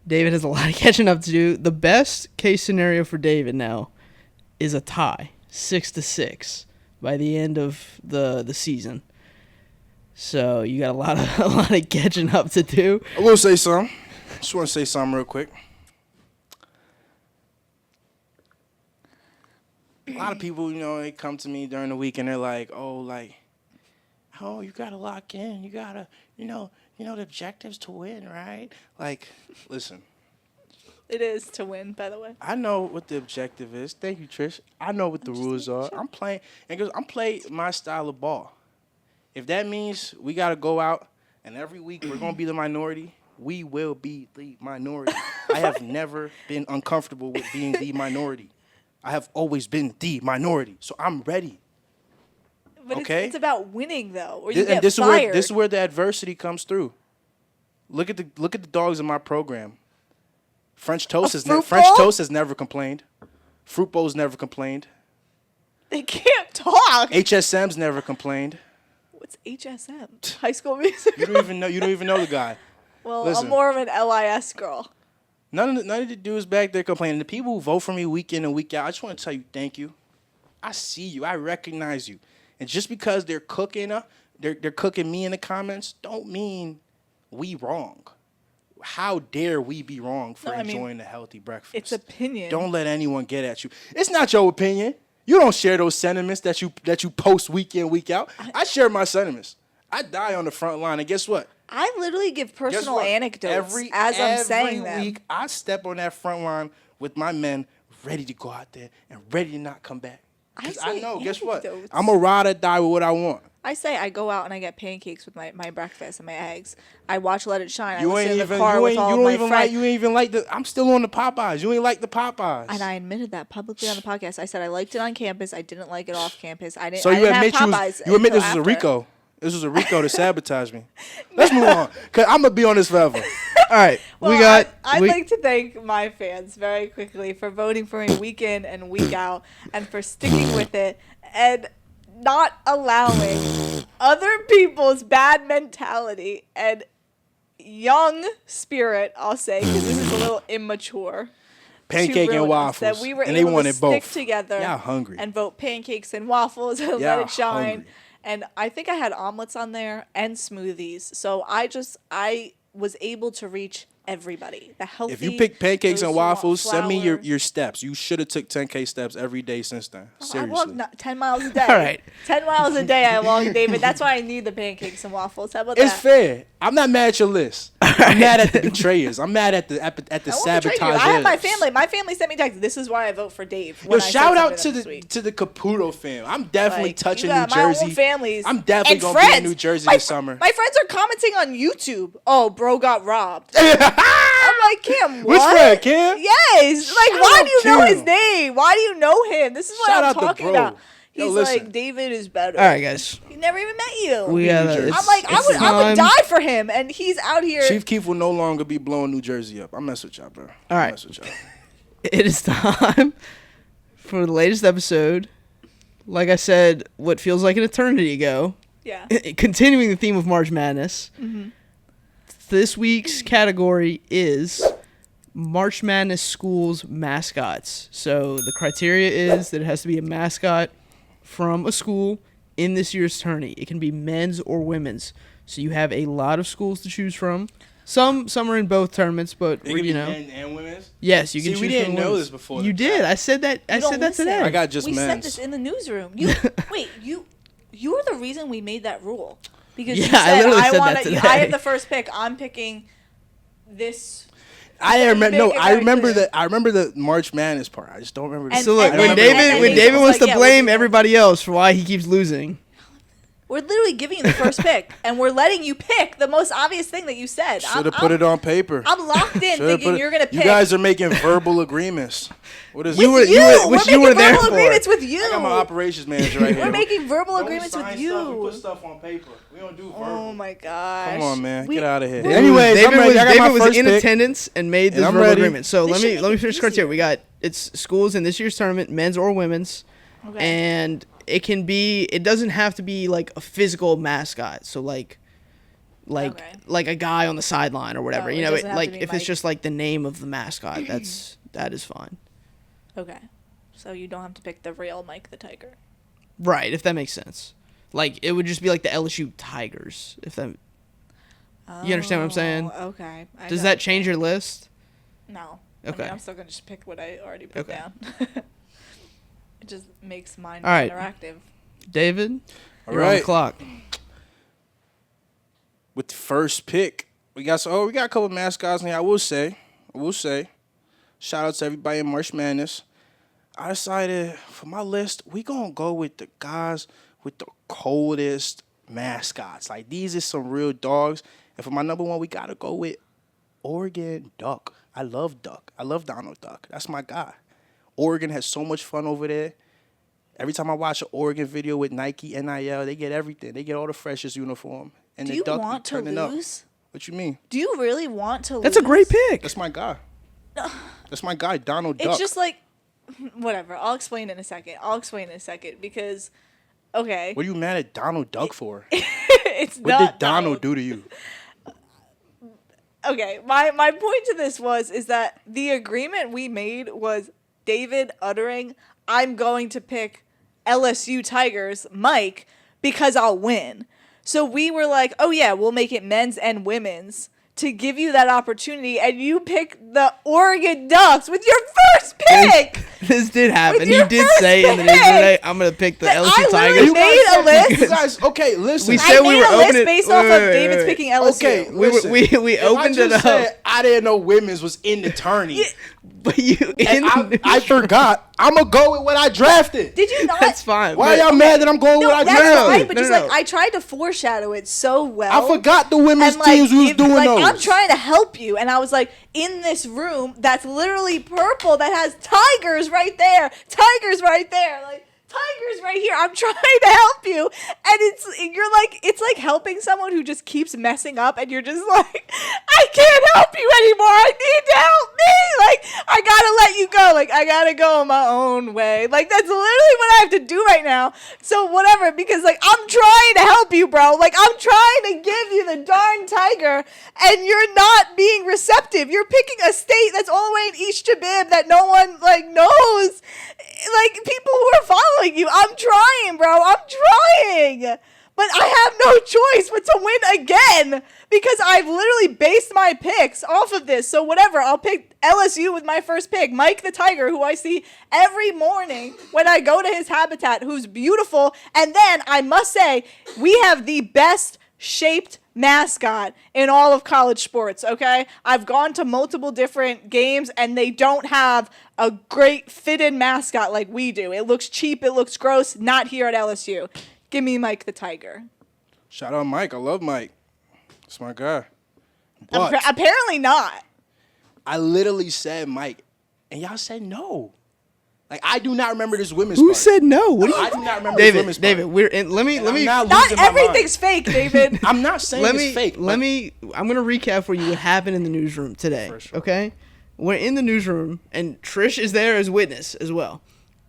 David has a lot of catching up to do. The best case scenario for David now is a tie, 6-6, by the end of the season. So you got a lot of catching up to do. I will say something. Just want to say something real quick. A lot of people, they come to me during the week and they're like, oh, you got to lock in. You got to, the objective's to win, right? Like, listen. It is to win, by the way. I know what the objective is. Thank you, Trish. I know what the rules are. I'm playing, and because I'm playing my style of ball. If that means we got to go out and every week we're going to be the minority, we will be the minority. I have never been uncomfortable with being the minority. I have always been the minority, so I'm ready. But Okay. it's about winning, though, or you And get this fired. is where the adversity comes through. Look at the dogs in my program. French toast has never complained. Fruit Bowl's never complained. They can't talk. HSM's never complained. What's HSM? High School Music. You don't even know the guy. Well, Listen. I'm more of an LIS girl. None of the dudes back there complaining. The people who vote for me week in and week out, I just want to tell you thank you. I see you. I recognize you. And just because they're cooking they're cooking me in the comments, don't mean we wrong. How dare we be wrong for enjoying a healthy breakfast? It's opinion. Don't let anyone get at you. It's not your opinion. You don't share those sentiments that you post week in, week out. I share my sentiments. I die on the front line, and guess what? I literally give Guess personal what? anecdotes as I'm saying every them. week, I step on that front line with my men, ready to go out there and ready to not come back. Because I say know, guess what? anecdotes. I'm a ride or die with what I want. I say I go out and I get pancakes with my breakfast and my eggs. I watch Let It Shine. You I ain't listen in even the car with all my friends. you ain't even like the. I'm still on the Popeyes. You ain't like the Popeyes. And I admitted that publicly on the podcast. I said I liked it on campus. I didn't like it off campus. I didn't. So I you didn't admit have Popeyes you admit until this was a after. Rico. This was a Rico to sabotage me. Let's move on, cause I'm gonna be on this forever. All right, Well, I'd like to thank my fans very quickly for voting for me week in and week out, and for sticking with it and not allowing other people's bad mentality and young spirit, I'll say, because this is a little immature. Pancake to and ruin us, waffles, that we were and they able to wanted stick both. together Y'all hungry? and vote pancakes and waffles and let Y'all it shine. hungry. And I think I had omelets on there and smoothies. So I was able to reach everybody. The healthy. If you pick pancakes those and who want waffles, send me flour. your steps. You should have took 10K steps every day since then. I Seriously. walk 10 miles a day. All right. 10 miles a day I walk, David. That's why I need the pancakes and waffles. How about It's that? fair. I'm not mad at your list. I'm mad at the betrayers. I'm mad at the I won't betray you. sabotagers. I have my family. My family sent me texts. This is why I vote for Dave. Yo, when I said shout out something to this week. the Caputo fam. I'm definitely Like, touching you New got my own Jersey. families I'm definitely and gonna be in friends. New Jersey My this summer. My friends are commenting on YouTube. Oh, bro got robbed. I'm like, Cam, what? Which friend, Cam? Yes. Like, Shout why out do you know Cam. his name? Why do you know him? This is what Shout I'm out to talking bro. about. Yo, He's listen. like, David is better. All right, guys. He never even met you. We gotta. Jersey. It's, I'm like, I it's would time. die for him, and he's out here. Chief Keef will no longer be blowing New Jersey up. I mess with y'all, bro. All right. I mess with y'all. It is time for the latest episode. Like I said, what feels like an eternity ago. Yeah. Continuing the theme of March Madness. Mm-hmm. This week's category is March Madness schools mascots. So the criteria is that it has to be a mascot from a school in this year's tourney. It can be men's or women's. So you have a lot of schools to choose from. Some are in both tournaments, but It can you be know, men and women's. yes, you can See, choose. we didn't from know women's. this before You the did. fact. I said that. I You don't said that listen. today. I got just we said men's. this in the newsroom. You wait. You were the reason we made that rule because you Yeah, I said literally said want that to. today. I have the first pick. I'm picking this. I remember. No, Make it I very remember clear. the. I remember the March Madness part. I just don't remember. And- So look, and when then- David David wants was to like, yeah, blame we'll do everybody else for why he keeps losing. We're literally giving you the first pick, and we're letting you pick the most obvious thing that you said. Should have put it on paper. I'm locked in, Shoulda thinking put it- you're gonna pick. You guys are making verbal agreements. What is You it? were- which we're you were making there verbal for. agreements with you. I got my operations manager right here. We're making verbal Don't agreements sign with stuff you. and put stuff on paper. We don't do verbal. Oh my gosh! Come on, man. We- Get out of here. we're- Anyways, David I'm ready. I got my David was first in pick. attendance and made this And I'm verbal ready. agreement. So This let should me make it finish the criteria. easier. We got it's schools in this year's tournament, men's or women's, Okay. and it can be. It doesn't have to be like a physical mascot. So like Okay. like a guy on the sideline or whatever. Oh, you it know, doesn't have like to be if Mike. it's just like the name of the mascot, that is fine. Okay, so you don't have to pick the real Mike the Tiger. Right, if that makes sense. Like it would just be like the LSU Tigers. If that You understand what I'm saying? Oh, okay. I does got that it. change your list? No. Okay. I mean, I'm still gonna just pick what I already put Okay. down. It just makes mine All right. interactive. David, All you're on the right. clock. With the first pick, we got a couple of mascots in here. I will say, shout out to everybody in March Madness. I decided for my list, we gonna go with the guys with the coldest mascots. Like these are some real dogs. And for my number one, we gotta go with Oregon Duck. I love Duck. I love Donald Duck. That's my guy. Oregon has so much fun over there. Every time I watch an Oregon video with Nike, NIL, they get everything. They get all the freshest uniform. And Do the you Duck be want to turning up. lose? What you mean? Do you really want to lose? That's a great pick. That's my guy. That's my guy, Donald Duck. It's just like, whatever. I'll explain in a second because, okay. What are you mad at Donald Duck for? It's What not did Donald do to you? Okay, my point to this is that the agreement we made was David uttering, I'm going to pick LSU Tigers, Mike, because I'll win. So we were like, oh yeah, we'll make it men's and women's to give you that opportunity, and you pick the Oregon Ducks with your first pick. This did happen. With He your did first say in the pick. news today, I'm going to pick the That LSU I Tigers. literally made a list. You guys, okay, listen. We I said we made were a list opening- based wait, off of wait, David's wait. picking LSU. Okay, We were- listen. we If opened I it just up. said I didn't know women's was in the tourney. But you And in I forgot. I'm going to go with what I drafted. Did you not? That's fine. Why but- y'all mad that I'm going with No, what I that's drafted? fine, but No, just no, like no. I tried to foreshadow it so well. I forgot the women's And like, teams who was if- doing like, those. I'm trying to help you, and I was like, in this room that's literally purple that has tigers right there, like tigers right here. I'm trying to help you, and it's like helping someone who just keeps messing up, and you're just like, I can't help you anymore. I need to help me. Like I gotta let you go. Like I gotta go my own way. Like that's literally what I have to do right now. So whatever, because like I'm trying to help you, bro. Like I'm trying to give you the darn tiger, and you're not being receptive. You're picking a state that's all the way in East Jabib that no one like knows. Like people who are following you. I'm trying, bro. I'm trying. But I have no choice but to win again because I've literally based my picks off of this. So whatever, I'll pick LSU with my first pick. Mike the Tiger, who I see every morning when I go to his habitat, who's beautiful. And then I must say, we have the best shaped mascot in all of college sports, okay? I've gone to multiple different games and they don't have a great fitted mascot like we do. It looks cheap, it looks gross, not here at LSU. Give me Mike the Tiger. Shout out Mike. I love Mike. That's my guy. But Apparently not. I literally said Mike, and y'all said no. Like, I do not remember this women's Who part. said no? What do you? I do not remember this women's David, part. we're in. Let me. I'm Not losing my everything's fake, David. I'm not saying it's fake. I'm gonna recap for you what happened in the newsroom today. For sure. Okay, we're in the newsroom and Trish is there as witness as well.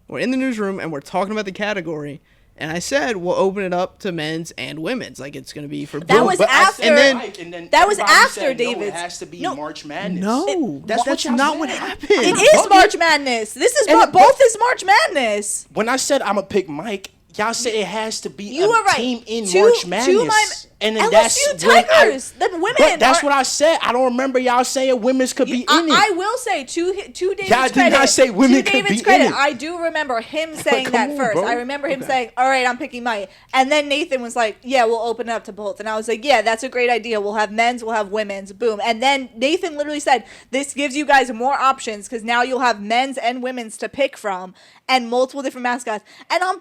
We're in the newsroom and we're talking about the category. And I said we'll open it up to men's and women's, like it's gonna be for That both. was But I after. said then- Mike, and then that was everybody after said, David's. No, it has to be No. March Madness. No, That's that's what y'all not said. what happened. It is March Madness. This is both is March Madness. When I said I'm gonna pick Mike, y'all said it has to be You a were right. team in Two- March two Madness. And then LSU that's when Tigers. Then women. But that's are- what I said. I don't remember y'all saying women's could be in it. I will say to David's Y'all did credit. not say women to could David's be credit, in it. I do remember him saying Come that on, first. bro. I remember him saying, "All right, I'm picking Mike," and then Nathan was like, "Yeah, we'll open it up to both," and I was like, "Yeah, that's a great idea. We'll have men's, we'll have women's, boom." And then Nathan literally said, "This gives you guys more options because now you'll have men's and women's to pick from." And multiple different mascots, and I'm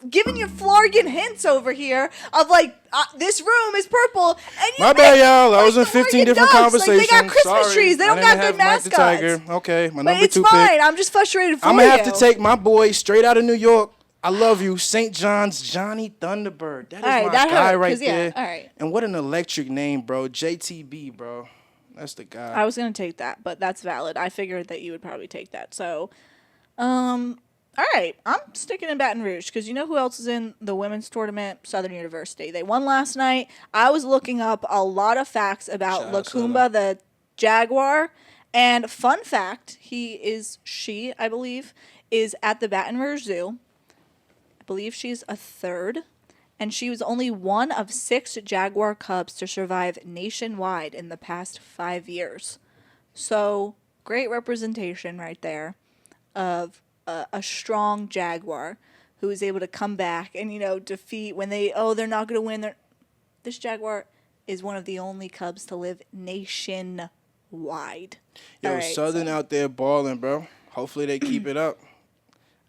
giving you Florian hints over here of like this room is purple, and you My make, bad, y'all. I was in the 15 Oregon different Ducks. conversations. Like, they got Christmas Sorry. trees. They I don't didn't got have good Mike the mascots. Tiger. Okay, my But number it's 2 fine. pick. I'm just frustrated for I'm you. gonna have to take my boy straight out of New York. I love you, St. John's Johnny Thunderbird. That is All right, my that guy hurt, right 'cause, yeah, there. all right. And what an electric name, bro. JTB, bro. That's the guy. I was gonna take that, but that's valid. I figured that you would probably take that. So, all right, I'm sticking in Baton Rouge because you know who else is in the women's tournament? Southern University. They won last night. I was looking up a lot of facts about Shout out Lacumba the Jaguar, and fun fact: she, I believe, is at the Baton Rouge Zoo. I believe she's a third. And she was only one of 6 Jaguar cubs to survive nationwide in the past 5 years. So, great representation right there of a strong Jaguar who is able to come back and, defeat when they're not going to win. This Jaguar is one of the only cubs to live nationwide. Yo, All right, Southern out there balling, bro. Hopefully they keep it up.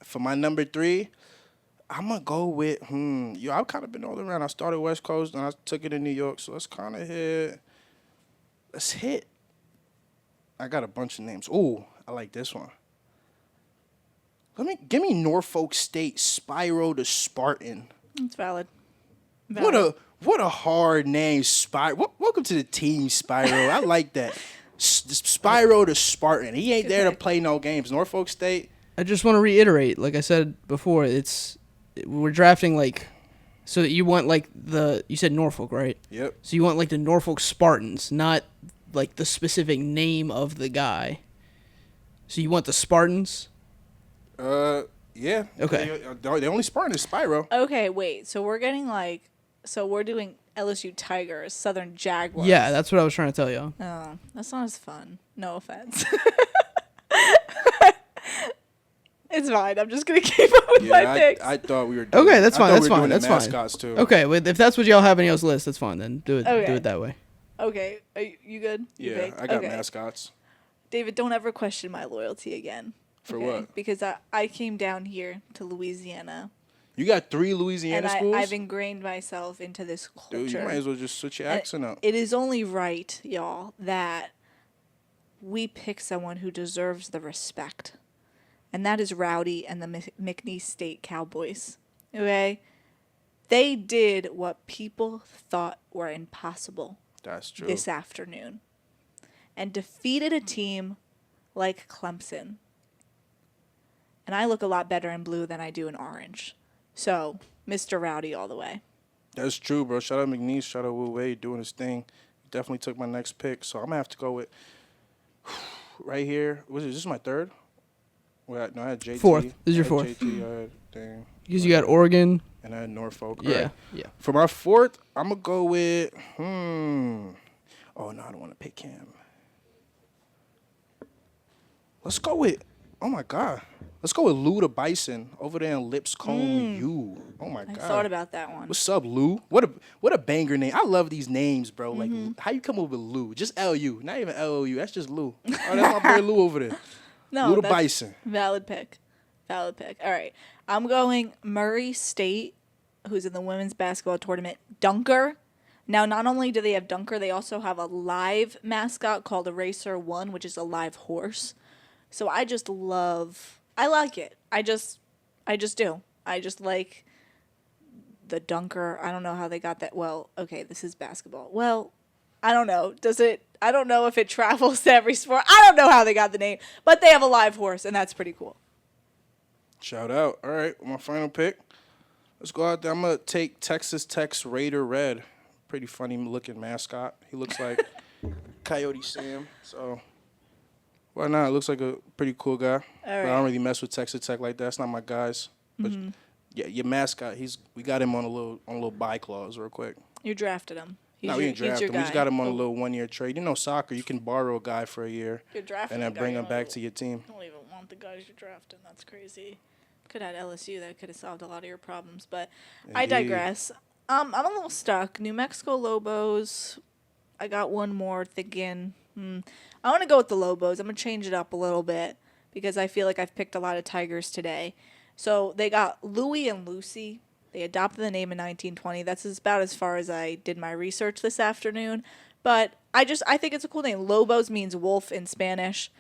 For my number 3, I'm going to go with, I've kind of been all around. I started West Coast, and I took it in New York, so let's kind of hit. Let's hit. I got a bunch of names. Ooh, I like this one. Give me Norfolk State Spyro the Spartan. It's valid. What a hard name, Spyro. Welcome to the team, Spyro. I like that. Spyro the Spartan. He ain't there to play no games. Norfolk State. I just want to reiterate, like I said before, we're drafting so that you want you said Norfolk, right? Yep. So you want the Norfolk Spartans, not the specific name of the guy. So you want the Spartans? Yeah. Okay. The only Spartan is Spyro. Okay, wait. So we're getting we're doing LSU Tigers, Southern Jaguars. Yeah, that's what I was trying to tell you. Oh, that's not as fun. No offense. It's fine. I'm just gonna keep up with my picks. I thought we were doing, Okay, that's fine. That's fine. doing That's the fine. mascots too. Okay, well, if that's what y'all have on y'all's list, that's fine. Then do it. Okay. Do it that way. Okay, are you good? You Yeah, picked? I got Okay. mascots. David, don't ever question my loyalty again. For okay? what? Because I came down here to Louisiana, You got 3 Louisiana and schools? I've ingrained myself into this culture. Dude, you might as well just switch your And accent up. It is only right, y'all, that we pick someone who deserves the respect. And that is Rowdy and the McNeese State Cowboys. Okay? They did what people thought were impossible That's true. this afternoon and defeated a team like Clemson. And I look a lot better in blue than I do in orange. So, Mr. Rowdy all the way. That's true, bro. Shout out McNeese. Shout out Will Wade doing his thing. Definitely took my next pick. So I'm going to have to go with right here. Was it just my third? Well, no, I had JT. Fourth. This is your I had fourth. JT, I had thing. Because you got Oregon, And then Norfolk. Yeah, Right. yeah. For my fourth, I'm going to go with, oh, no, I don't want to pick him. Let's go with, oh, my God. Let's go with Lou the Bison over there in Lipscomb U. Oh, my I God. thought about that one. What's up, Lou? What a banger name. I love these names, bro. Like, how you come up with Lou? Just L-U. Not even L-O-U. That's just Lou. Oh, that's my boy Lou over there. No, Lou the that's Bison. valid pick. Valid pick. All right. I'm going Murray State, who's in the women's basketball tournament. Dunker. Now, not only do they have Dunker, they also have a live mascot called Eraser One, which is a live horse. So I like it. I just do. I just like the Dunker. I don't know how they got that. Well, okay, this is basketball. Well, I don't know. I don't know if it travels to every sport. I don't know how they got the name, but they have a live horse, and that's pretty cool. Shout out. All right, my final pick. Let's go out there. I'm going to take Texas Tech's Raider Red. Pretty funny looking mascot. He looks like Coyote Sam, so why not? Looks like a pretty cool guy. All But right. I don't really mess with Texas Tech like that. That's not my guys. But yeah, your mascot, we got him on a little buy clause real quick. You drafted him. No, we didn't draft him. We just got him on a Oh, little 1 year trade. You know, soccer, you can borrow a guy for a year You're drafting and then the guy bring you him want back to- to your team. I don't even want the guys you're drafting. That's crazy. Could have had LSU. That could have solved a lot of your problems. But I Indeed. digress. I'm a little stuck. New Mexico Lobos. I got one more thinking. I want to go with the Lobos. I'm going to change it up a little bit because I feel like I've picked a lot of Tigers today. So they got Louie and Lucy. They adopted the name in 1920. That's about as far as I did my research this afternoon. But I think it's a cool name. Lobos means wolf in Spanish.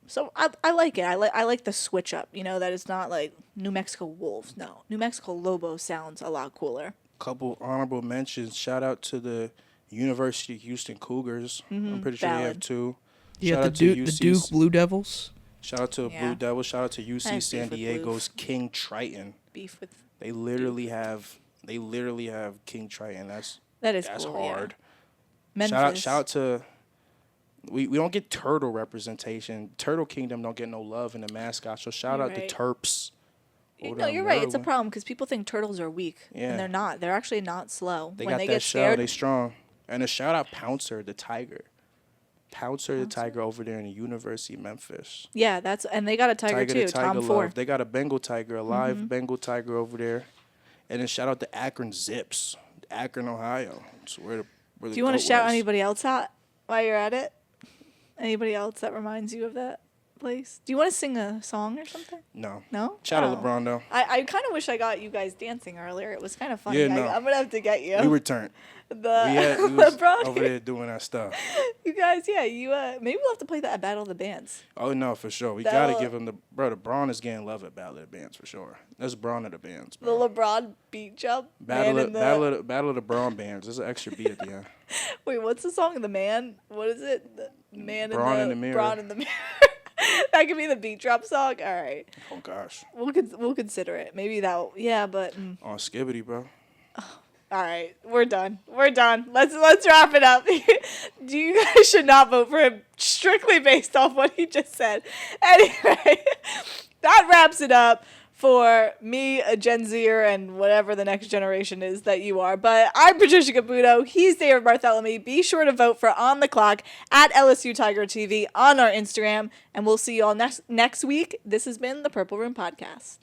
So I like it. I like the switch up. You know, that it's not like New Mexico Wolves. No, New Mexico Lobos sounds a lot cooler. Couple honorable mentions. Shout out to the University of Houston Cougars. I'm pretty sure they have valid. two. You Shout got out the to Duke UC's Blue Devils. Shout out to Yeah. Blue Devils. Shout out to I UC have San beef with Diego's King Triton. Beef with They literally have King Triton. That's that's cool, hard. Yeah. Memphis. Shout out to we don't get turtle representation. Turtle Kingdom don't get no love in the mascot. So shout You're out right. to Terps. No, you're right. It's a problem because people think turtles are weak, Yeah. and they're not. They're actually not slow. They when got they that get shell. scared, They strong. And a shout out Pouncer the Tiger. Pouncer the Tiger over there in the University of Memphis. yeah, and they got a tiger too. the Tiger Tom love. Ford. They got a Bengal tiger, a live Bengal tiger over there. And then shout out to Akron Zips, Akron, Ohio. It's where the Do you want to shout was. anybody else out while you're at it? Anybody else that reminds you of that place? Do you want to sing a song or something? No. No. Shout out Oh. LeBron though. I kind of wish I got you guys dancing earlier. It was kind of funny. Yeah, no. I'm gonna have to get you. We returned. We the was LeBron. over there doing our stuff. You guys, yeah, maybe we'll have to play that at Battle of the Bands. Oh no, for sure. We That'll- gotta give him the Braun is getting love at Battle of the Bands for sure. That's Braun of the Bands. The Bro. LeBron beat jump. Battle Man of, in the- Battle of the Braun Bands. There's an extra beat at the end. Wait, what's the song? The Man? What is it? The Man Braun in in the the Mirror. Braun in the Mirror. That could be the beat drop song. All right, Oh gosh. we'll consider it. Maybe that. Yeah, but On Skibbity, bro. all right, we're done. We're done. Let's wrap it up. You guys should not vote for him strictly based off what he just said. Anyway, that wraps it up for me, a Gen Zer, and whatever the next generation is that you are. But I'm Patricia Caputo. He's David Bartholomew. Be sure to vote for On the Clock at LSU Tiger TV on our Instagram, and we'll see you all next week. This has been the Purple Room Podcast.